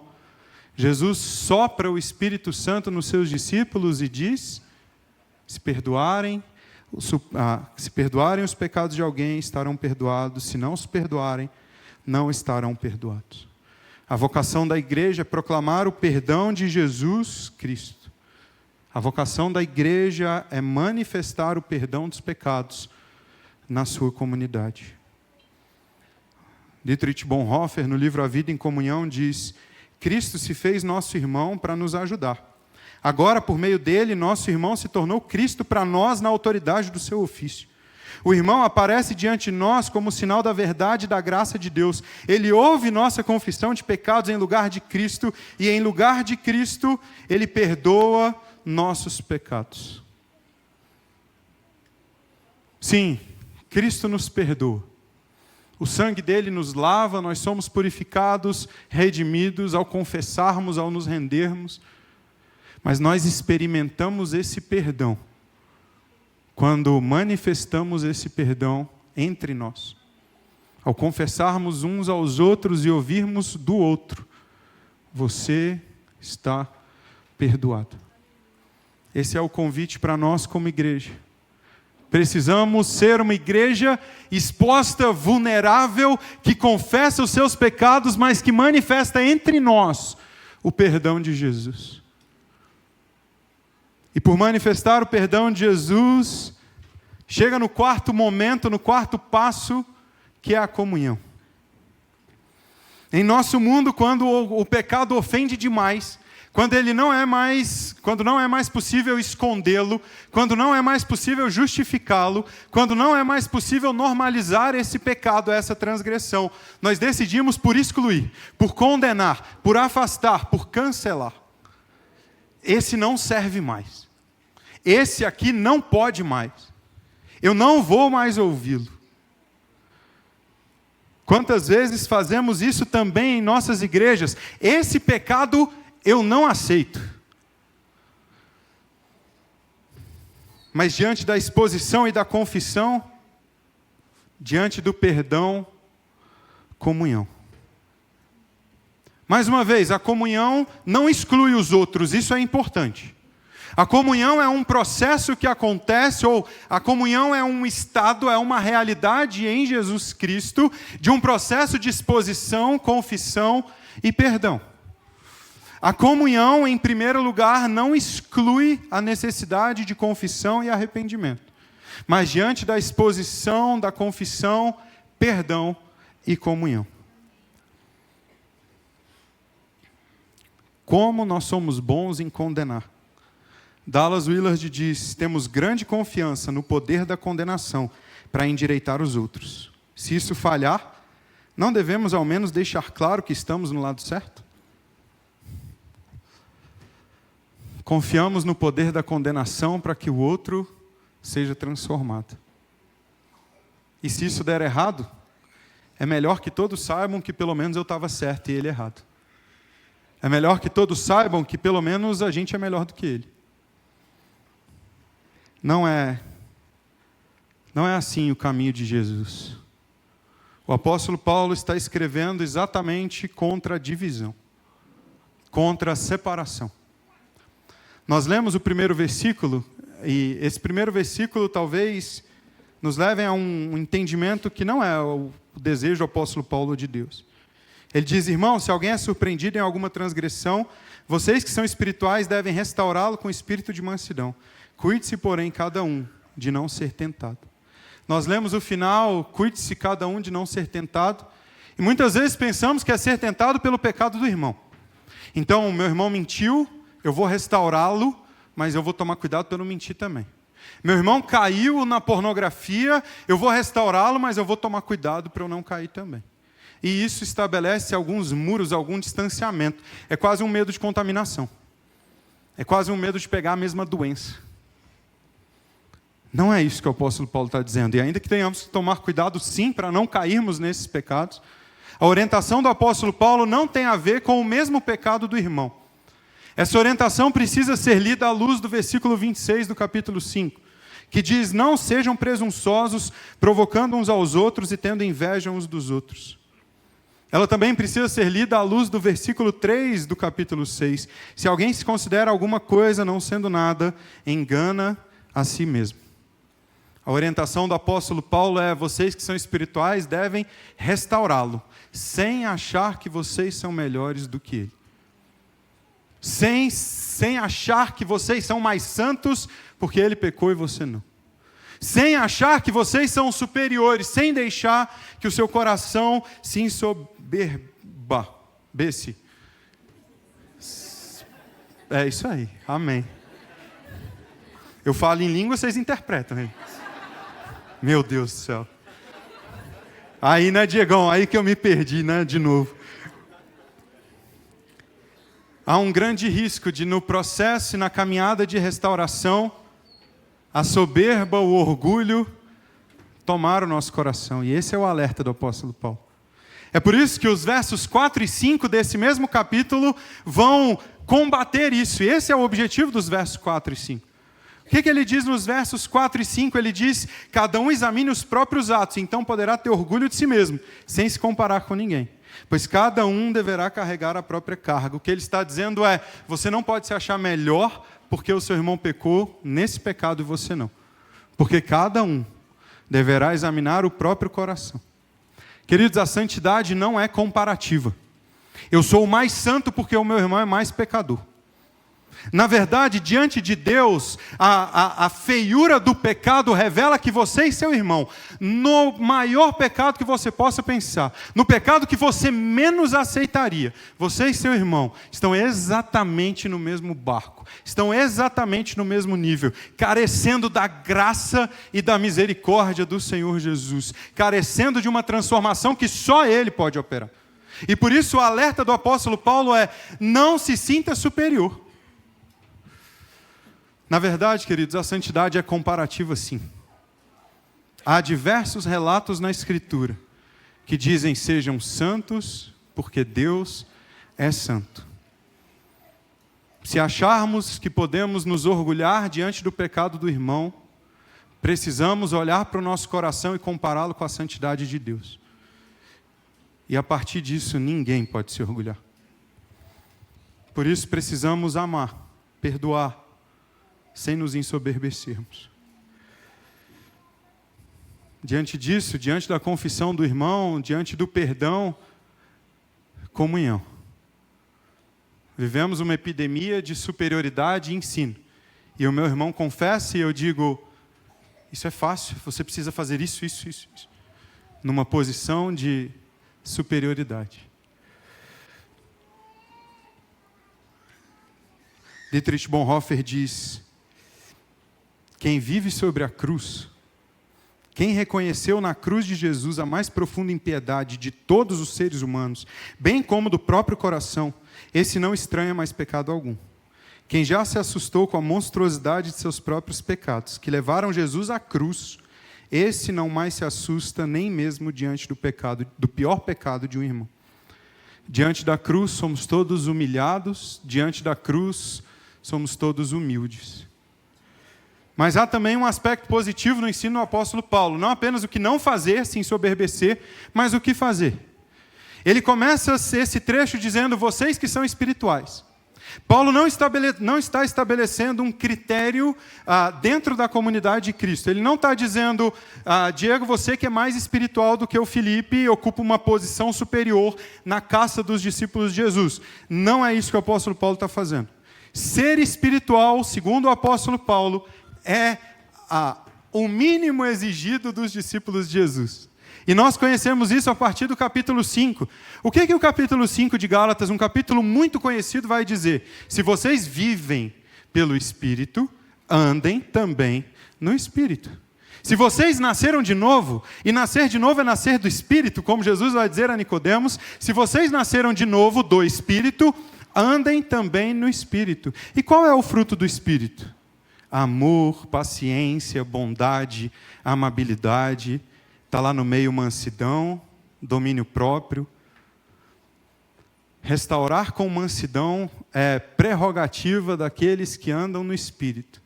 Jesus sopra o Espírito Santo nos seus discípulos e diz: se perdoarem os pecados de alguém, estarão perdoados. Se não os perdoarem, não estarão perdoados. A vocação da igreja é proclamar o perdão de Jesus Cristo. A vocação da igreja é manifestar o perdão dos pecados na sua comunidade. Dietrich Bonhoeffer, no livro A Vida em Comunhão, diz: Cristo se fez nosso irmão para nos ajudar. Agora, por meio dele, nosso irmão se tornou Cristo para nós na autoridade do seu ofício. O irmão aparece diante de nós como sinal da verdade e da graça de Deus. Ele ouve nossa confissão de pecados em lugar de Cristo, e em lugar de Cristo, ele perdoa nossos pecados. Sim, Cristo nos perdoa. O sangue dele nos lava, nós somos purificados, redimidos ao confessarmos, ao nos rendermos. Mas nós experimentamos esse perdão quando manifestamos esse perdão entre nós. Ao confessarmos uns aos outros e ouvirmos do outro: você está perdoado. Esse é o convite para nós como igreja. Precisamos ser uma igreja exposta, vulnerável, que confessa os seus pecados, mas que manifesta entre nós o perdão de Jesus. E por manifestar o perdão de Jesus, chega no quarto momento, no quarto passo, que é a comunhão. Em nosso mundo, quando o pecado ofende demais, quando não é mais possível escondê-lo, quando não é mais possível justificá-lo, quando não é mais possível normalizar esse pecado, essa transgressão, nós decidimos por excluir, por condenar, por afastar, por cancelar. Esse não serve mais. Esse aqui não pode mais. Eu não vou mais ouvi-lo. Quantas vezes fazemos isso também em nossas igrejas? Esse pecado eu não aceito. Mas diante da exposição e da confissão, diante do perdão, comunhão. Mais uma vez, a comunhão não exclui os outros, isso é importante. A comunhão é um processo que acontece, ou a comunhão é um estado, é uma realidade em Jesus Cristo, de um processo de exposição, confissão e perdão. A comunhão, em primeiro lugar, não exclui a necessidade de confissão e arrependimento, mas diante da exposição, da confissão, perdão e comunhão. Como nós somos bons em condenar. Dallas Willard diz: temos grande confiança no poder da condenação para endireitar os outros. Se isso falhar, não devemos ao menos deixar claro que estamos no lado certo? Confiamos no poder da condenação para que o outro seja transformado. E se isso der errado, é melhor que todos saibam que pelo menos eu estava certo e ele errado. É melhor que todos saibam que pelo menos a gente é melhor do que ele. Não é assim o caminho de Jesus. O apóstolo Paulo está escrevendo exatamente contra a divisão, contra a separação. Nós lemos o primeiro versículo, e esse primeiro versículo talvez nos leve a um entendimento que não é o desejo do apóstolo Paulo de Deus. Ele diz: irmão, se alguém é surpreendido em alguma transgressão, vocês que são espirituais devem restaurá-lo com espírito de mansidão. Cuide-se, porém, cada um de não ser tentado. Nós lemos o final: cuide-se cada um de não ser tentado. E muitas vezes pensamos que é ser tentado pelo pecado do irmão. Então, o meu irmão mentiu, eu vou restaurá-lo, mas eu vou tomar cuidado para não mentir também. Meu irmão caiu na pornografia, eu vou restaurá-lo, mas eu vou tomar cuidado para eu não cair também. E isso estabelece alguns muros, algum distanciamento. É quase um medo de contaminação. É quase um medo de pegar a mesma doença. Não é isso que o apóstolo Paulo está dizendo. E ainda que tenhamos que tomar cuidado, sim, para não cairmos nesses pecados, a orientação do apóstolo Paulo não tem a ver com o mesmo pecado do irmão. Essa orientação precisa ser lida à luz do versículo 26 do capítulo 5, que diz: não sejam presunçosos, provocando uns aos outros e tendo inveja uns dos outros. Ela também precisa ser lida à luz do versículo 3 do capítulo 6. Se alguém se considera alguma coisa não sendo nada, engana a si mesmo. A orientação do apóstolo Paulo é: vocês que são espirituais devem restaurá-lo, sem achar que vocês são melhores do que ele. Sem achar que vocês são mais santos porque ele pecou e você não. Sem achar que vocês são superiores, sem deixar que o seu coração se ensoberbece. É isso aí, amém. Eu falo em língua, vocês interpretam, hein? Meu Deus do céu. Aí, né, Diegão? Aí que eu me perdi, né, de novo. Há um grande risco de, no processo e na caminhada de restauração, a soberba, o orgulho, tomar o nosso coração. E esse é o alerta do apóstolo Paulo. É por isso que os versos 4 e 5 desse mesmo capítulo vão combater isso. E esse é o objetivo dos versos 4 e 5. O que ele diz nos versos 4 e 5? Ele diz: cada um examine os próprios atos, então poderá ter orgulho de si mesmo, sem se comparar com ninguém. Pois cada um deverá carregar a própria carga. O que ele está dizendo é: você não pode se achar melhor porque o seu irmão pecou nesse pecado e você não. Porque cada um deverá examinar o próprio coração. Queridos, a santidade não é comparativa. Eu sou o mais santo porque o meu irmão é mais pecador. Na verdade, diante de Deus, a feiura do pecado revela que você e seu irmão, no maior pecado que você possa pensar, no pecado que você menos aceitaria, você e seu irmão estão exatamente no mesmo barco, estão exatamente no mesmo nível, carecendo da graça e da misericórdia do Senhor Jesus, carecendo de uma transformação que só Ele pode operar. E por isso o alerta do apóstolo Paulo é: não se sinta superior. Na verdade, queridos, a santidade é comparativa, sim. Há diversos relatos na Escritura que dizem: sejam santos, porque Deus é santo. Se acharmos que podemos nos orgulhar diante do pecado do irmão, precisamos olhar para o nosso coração e compará-lo com a santidade de Deus. E a partir disso, ninguém pode se orgulhar. Por isso precisamos amar, perdoar, sem nos ensoberbecermos. Diante disso, diante da confissão do irmão, diante do perdão, comunhão. Vivemos uma epidemia de superioridade e ensino. E o meu irmão confessa e eu digo, isso é fácil, você precisa fazer isso. Numa posição de superioridade. Dietrich Bonhoeffer diz, quem vive sobre a cruz, quem reconheceu na cruz de Jesus a mais profunda impiedade de todos os seres humanos, bem como do próprio coração, esse não estranha mais pecado algum. Quem já se assustou com a monstruosidade de seus próprios pecados, que levaram Jesus à cruz, esse não mais se assusta nem mesmo diante do pecado, do pior pecado de um irmão. Diante da cruz somos todos humilhados, diante da cruz somos todos humildes. Mas há também um aspecto positivo no ensino do apóstolo Paulo, não apenas o que não fazer, se ensoberbecer, mas o que fazer. Ele começa esse trecho dizendo, vocês que são espirituais. Paulo não está estabelecendo um critério dentro da comunidade de Cristo. Ele não está dizendo, Diego, você que é mais espiritual do que o Felipe, ocupa uma posição superior na caça dos discípulos de Jesus. Não é isso que o apóstolo Paulo está fazendo. Ser espiritual, segundo o apóstolo Paulo, é o mínimo exigido dos discípulos de Jesus. E nós conhecemos isso a partir do capítulo 5. O que o capítulo 5 de Gálatas, um capítulo muito conhecido, vai dizer? Se vocês vivem pelo Espírito, andem também no Espírito. Se vocês nasceram de novo, e nascer de novo é nascer do Espírito, como Jesus vai dizer a Nicodemos, se vocês nasceram de novo do Espírito, andem também no Espírito. E qual é o fruto do Espírito? Amor, paciência, bondade, amabilidade. Está lá no meio mansidão, domínio próprio. Restaurar com mansidão é prerrogativa daqueles que andam no Espírito.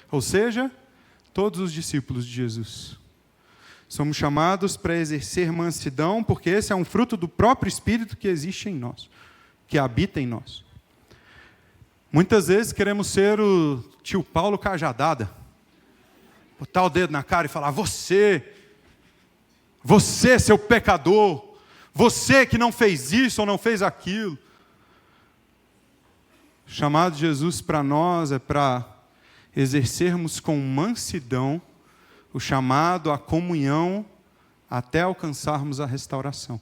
Ou seja, todos os discípulos de Jesus. Somos chamados para exercer mansidão, porque esse é um fruto do próprio Espírito que existe em nós, que habita em nós. Muitas vezes queremos ser o tio Paulo cajadada. Botar o dedo na cara e falar, você, seu pecador, você que não fez isso ou não fez aquilo. O chamado de Jesus para nós é para exercermos com mansidão o chamado à comunhão até alcançarmos a restauração.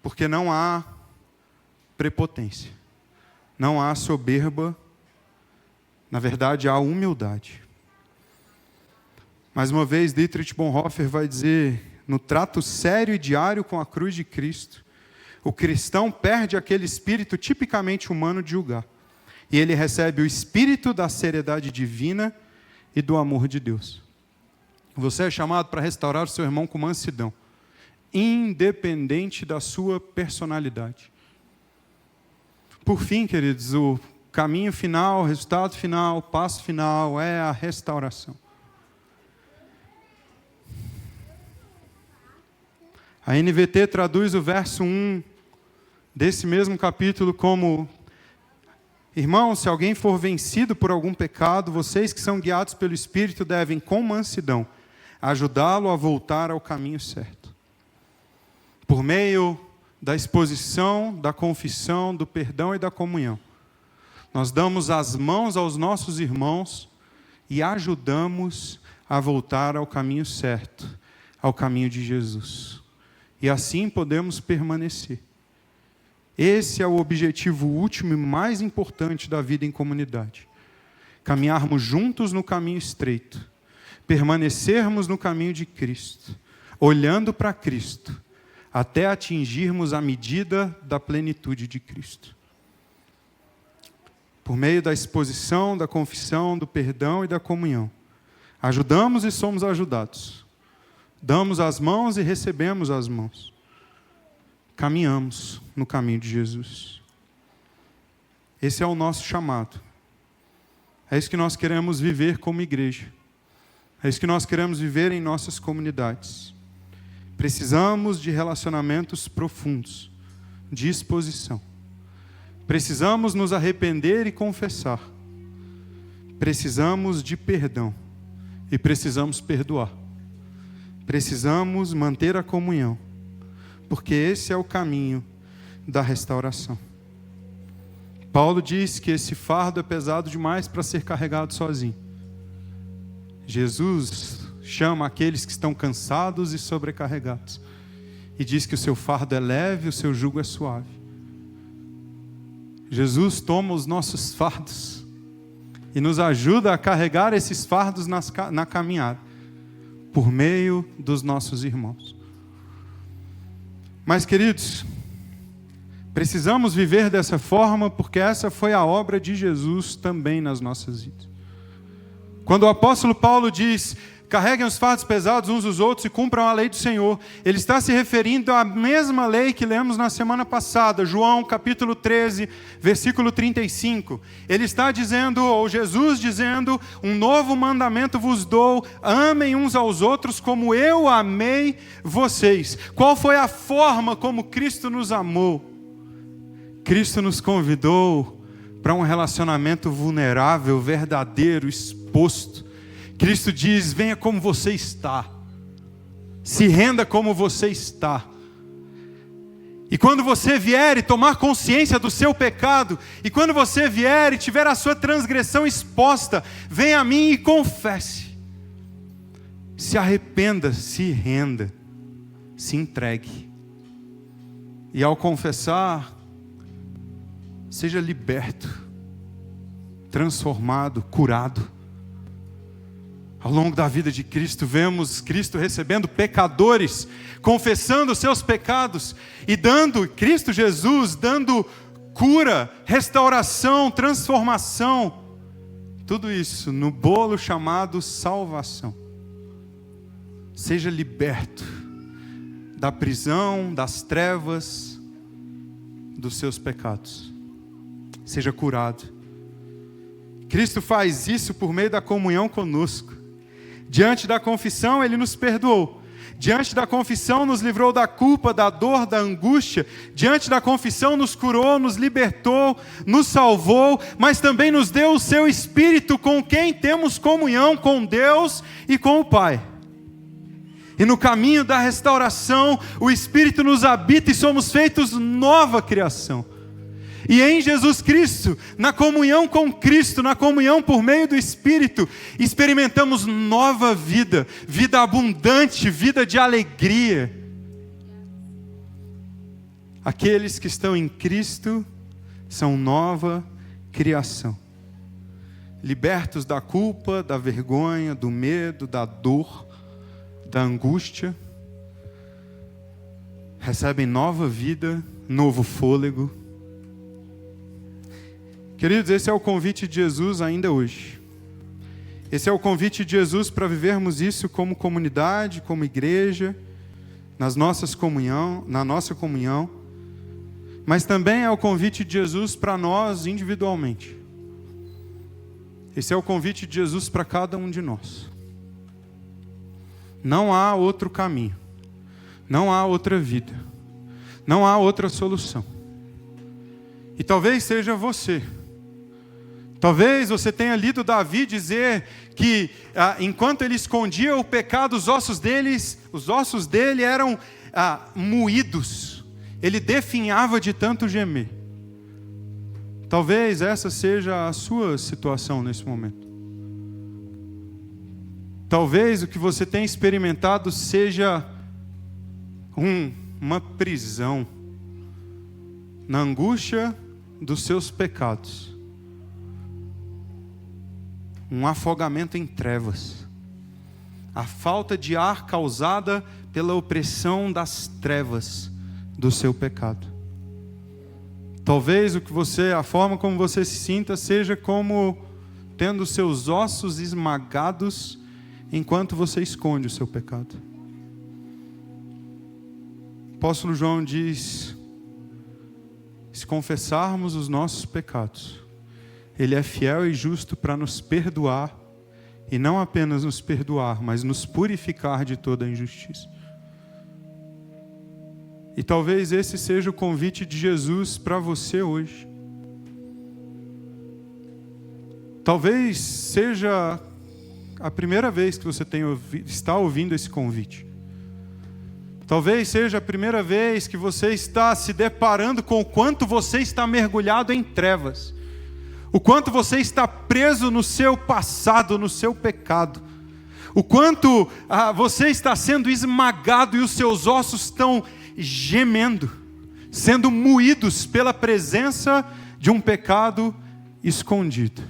Porque não há prepotência, não há soberba, na verdade há humildade. Mais uma vez, Dietrich Bonhoeffer vai dizer, no trato sério e diário com a cruz de Cristo, o cristão perde aquele espírito tipicamente humano de julgar. E ele recebe o espírito da seriedade divina e do amor de Deus. Você é chamado para restaurar o seu irmão com mansidão, independente da sua personalidade. Por fim, queridos, o caminho final, o resultado final, o passo final é a restauração. A NVT traduz o verso 1 desse mesmo capítulo como: irmãos, se alguém for vencido por algum pecado, vocês que são guiados pelo Espírito devem, com mansidão, ajudá-lo a voltar ao caminho certo. Por meio da exposição, da confissão, do perdão e da comunhão, nós damos as mãos aos nossos irmãos e ajudamos a voltar ao caminho certo, ao caminho de Jesus. E assim podemos permanecer. Esse é o objetivo último e mais importante da vida em comunidade. Caminharmos juntos no caminho estreito. Permanecermos no caminho de Cristo. Olhando para Cristo. Até atingirmos a medida da plenitude de Cristo. Por meio da exposição, da confissão, do perdão e da comunhão. Ajudamos e somos ajudados. Damos as mãos e recebemos as mãos. Caminhamos no caminho de Jesus. Esse é o nosso chamado. É isso que nós queremos viver como igreja. É isso que nós queremos viver em nossas comunidades. Precisamos de relacionamentos profundos, de exposição. Precisamos nos arrepender e confessar. precisamos de perdão e precisamos perdoar. Precisamos manter a comunhão, porque esse é o caminho da restauração. Paulo diz que esse fardo é pesado demais para ser carregado sozinho. Jesus chama aqueles que estão cansados e sobrecarregados e diz que o seu fardo é leve, o seu jugo é suave. Jesus toma os nossos fardos e nos ajuda a carregar esses fardos na caminhada, por meio dos nossos irmãos. Mas, queridos, precisamos viver dessa forma, porque essa foi a obra de Jesus também nas nossas vidas. Quando o apóstolo Paulo diz: carreguem os fardos pesados uns dos outros e cumpram a lei do Senhor, ele está se referindo à mesma lei que lemos na semana passada, João capítulo 13, versículo 35. Ele está dizendo, ou Jesus dizendo: um novo mandamento vos dou, amem uns aos outros como eu amei vocês. Qual foi a forma como Cristo nos amou? Cristo nos convidou para um relacionamento vulnerável, verdadeiro, exposto. Cristo diz: venha como você está, se renda como você está. E quando você vier e tomar consciência do seu pecado, e quando você vier e tiver a sua transgressão exposta, venha a mim e confesse. Se arrependa, se renda, se entregue. E ao confessar, seja liberto, transformado, curado. Ao longo da vida de Cristo, vemos Cristo recebendo pecadores, confessando seus pecados e Cristo Jesus dando cura, restauração, transformação. Tudo isso no bolo chamado salvação. Seja liberto da prisão, das trevas, dos seus pecados. Seja curado. Cristo faz isso por meio da comunhão conosco. Diante da confissão, Ele nos perdoou. Diante da confissão, nos livrou da culpa, da dor, da angústia. Diante da confissão, nos curou, nos libertou, nos salvou, mas também nos deu o seu Espírito, com quem temos comunhão com Deus e com o Pai. E no caminho da restauração, o Espírito nos habita e somos feitos nova criação. E em Jesus Cristo, na comunhão com Cristo, na comunhão por meio do Espírito, experimentamos nova vida, vida abundante, vida de alegria. Aqueles que estão em Cristo são nova criação. Libertos da culpa, da vergonha, do medo, da dor, da angústia, recebem nova vida, novo fôlego. Queridos, esse é o convite de Jesus ainda hoje. Esse é o convite de Jesus para vivermos isso como comunidade, como igreja, na nossa comunhão, mas também é o convite de Jesus para nós individualmente. Esse é o convite de Jesus para cada um de nós. Não há outro caminho, não há outra vida, não há outra solução. E talvez seja você. Talvez você tenha lido Davi dizer que enquanto ele escondia o pecado, os ossos dele eram moídos. Ele definhava de tanto gemer. Talvez essa seja a sua situação nesse momento. Talvez o que você tem experimentado seja uma prisão na angústia dos seus pecados. Um afogamento em trevas. A falta de ar causada pela opressão das trevas do seu pecado. Talvez a forma como você se sinta seja como tendo seus ossos esmagados enquanto você esconde o seu pecado. O apóstolo João diz: se confessarmos os nossos pecados, Ele é fiel e justo para nos perdoar, e não apenas nos perdoar, mas nos purificar de toda a injustiça. E talvez esse seja o convite de Jesus para você hoje. Talvez seja a primeira vez que você está ouvindo esse convite. Talvez seja a primeira vez que você está se deparando com o quanto você está mergulhado em trevas. O quanto você está preso no seu passado, no seu pecado. O quanto você está sendo esmagado e os seus ossos estão gemendo, sendo moídos pela presença de um pecado escondido.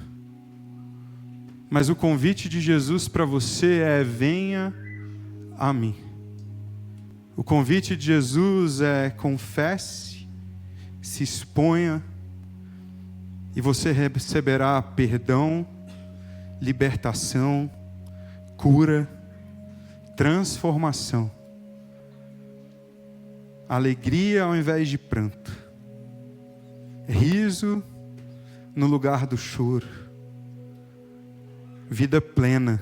Mas o convite de Jesus para você é: venha a mim. O convite de Jesus é: confesse, se exponha, e você receberá perdão, libertação, cura, transformação, alegria ao invés de pranto, riso no lugar do choro, vida plena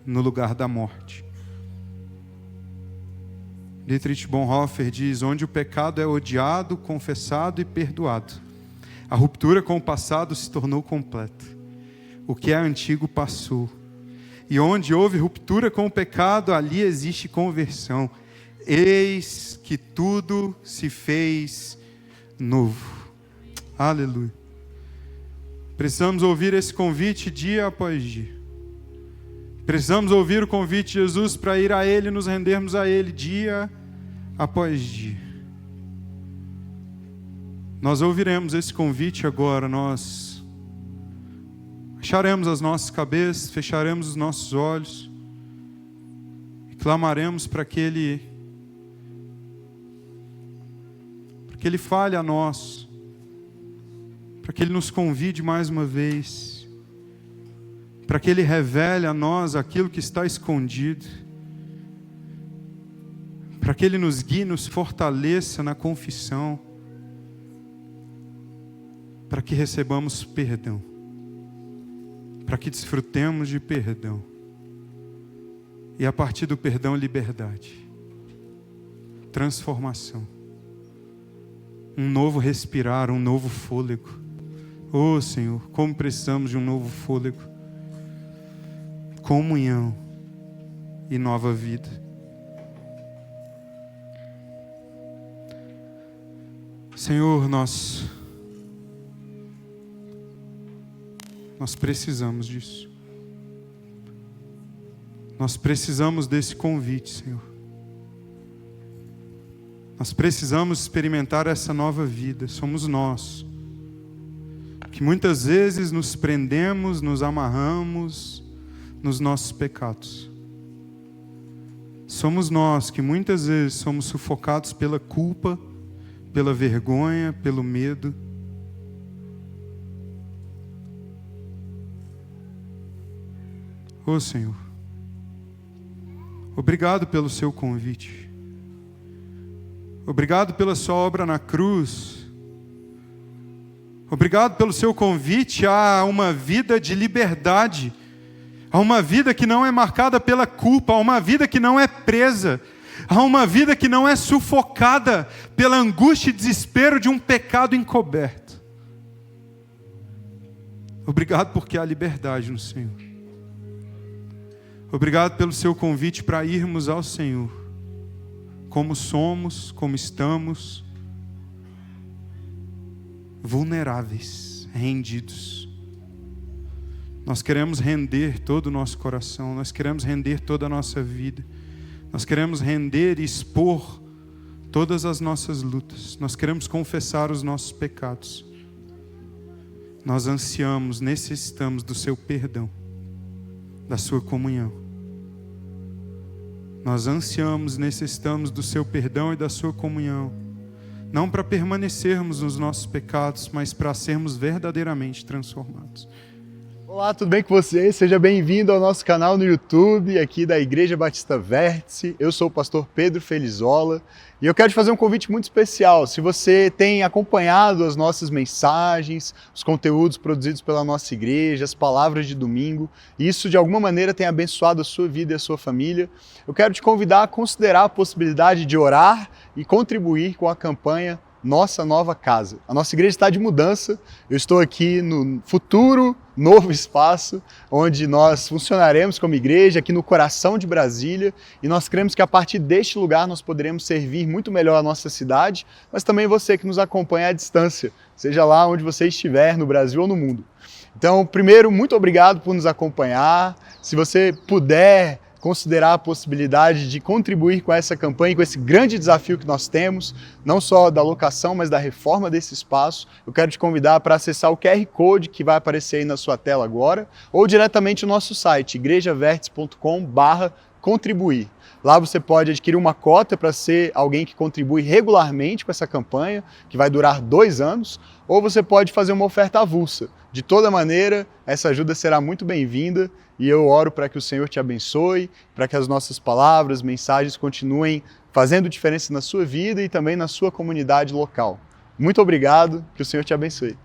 no lugar da morte. Dietrich Bonhoeffer diz: onde o pecado é odiado, confessado e perdoado, a ruptura com o passado se tornou completa. O que é antigo passou. E onde houve ruptura com o pecado, ali existe conversão. Eis que tudo se fez novo. Aleluia. Precisamos ouvir esse convite dia após dia. Precisamos ouvir o convite de Jesus para ir a Ele e nos rendermos a Ele dia após dia. Nós ouviremos esse convite agora, nós baixaremos as nossas cabeças, fecharemos os nossos olhos e clamaremos para que Ele fale a nós, para que Ele nos convide mais uma vez, para que Ele revele a nós aquilo que está escondido, para que Ele nos guie, nos fortaleça na confissão, para que recebamos perdão, para que desfrutemos de perdão, e a partir do perdão, liberdade, transformação, um novo respirar, um novo fôlego. Oh Senhor, como precisamos de um novo fôlego, comunhão e nova vida. Senhor, nós precisamos disso. Nós precisamos desse convite, Senhor. Nós precisamos experimentar essa nova vida. Somos nós que muitas vezes nos prendemos, nos amarramos nos nossos pecados. Somos nós que muitas vezes somos sufocados pela culpa, pela vergonha, pelo medo. Oh Senhor, obrigado pelo seu convite. Obrigado pela sua obra na cruz. Obrigado pelo seu convite a uma vida de liberdade, a uma vida que não é marcada pela culpa, a uma vida que não é presa, a uma vida que não é sufocada pela angústia e desespero de um pecado encoberto. Obrigado porque há liberdade no Senhor. Obrigado pelo seu convite para irmos ao Senhor, como somos, como estamos, vulneráveis, rendidos. Nós queremos render todo o nosso coração, nós queremos render toda a nossa vida, nós queremos render e expor todas as nossas lutas, nós queremos confessar os nossos pecados. Nós ansiamos, necessitamos do seu perdão, da sua comunhão. Nós ansiamos, necessitamos do seu perdão e da sua comunhão, não para permanecermos nos nossos pecados, mas para sermos verdadeiramente transformados. Olá, tudo bem com você? Seja bem-vindo ao nosso canal no YouTube, aqui da Igreja Batista Vértice. Eu sou o pastor Pedro Felizola e eu quero te fazer um convite muito especial. Se você tem acompanhado as nossas mensagens, os conteúdos produzidos pela nossa igreja, as palavras de domingo, e isso de alguma maneira tem abençoado a sua vida e a sua família, eu quero te convidar a considerar a possibilidade de orar e contribuir com a campanha nossa nova casa. A nossa igreja está de mudança, eu estou aqui no futuro novo espaço, onde nós funcionaremos como igreja, aqui no coração de Brasília, e nós cremos que a partir deste lugar nós poderemos servir muito melhor a nossa cidade, mas também você que nos acompanha à distância, seja lá onde você estiver, no Brasil ou no mundo. Então, primeiro, muito obrigado por nos acompanhar. Se você puder considerar a possibilidade de contribuir com essa campanha, com esse grande desafio que nós temos, não só da locação, mas da reforma desse espaço, eu quero te convidar para acessar o QR Code que vai aparecer aí na sua tela agora, ou diretamente o nosso site, igrejavertes.com/contribuir. Lá você pode adquirir uma cota para ser alguém que contribui regularmente com essa campanha, que vai durar 2 anos, ou você pode fazer uma oferta avulsa. De toda maneira, essa ajuda será muito bem-vinda e eu oro para que o Senhor te abençoe, para que as nossas palavras, mensagens continuem fazendo diferença na sua vida e também na sua comunidade local. Muito obrigado, que o Senhor te abençoe.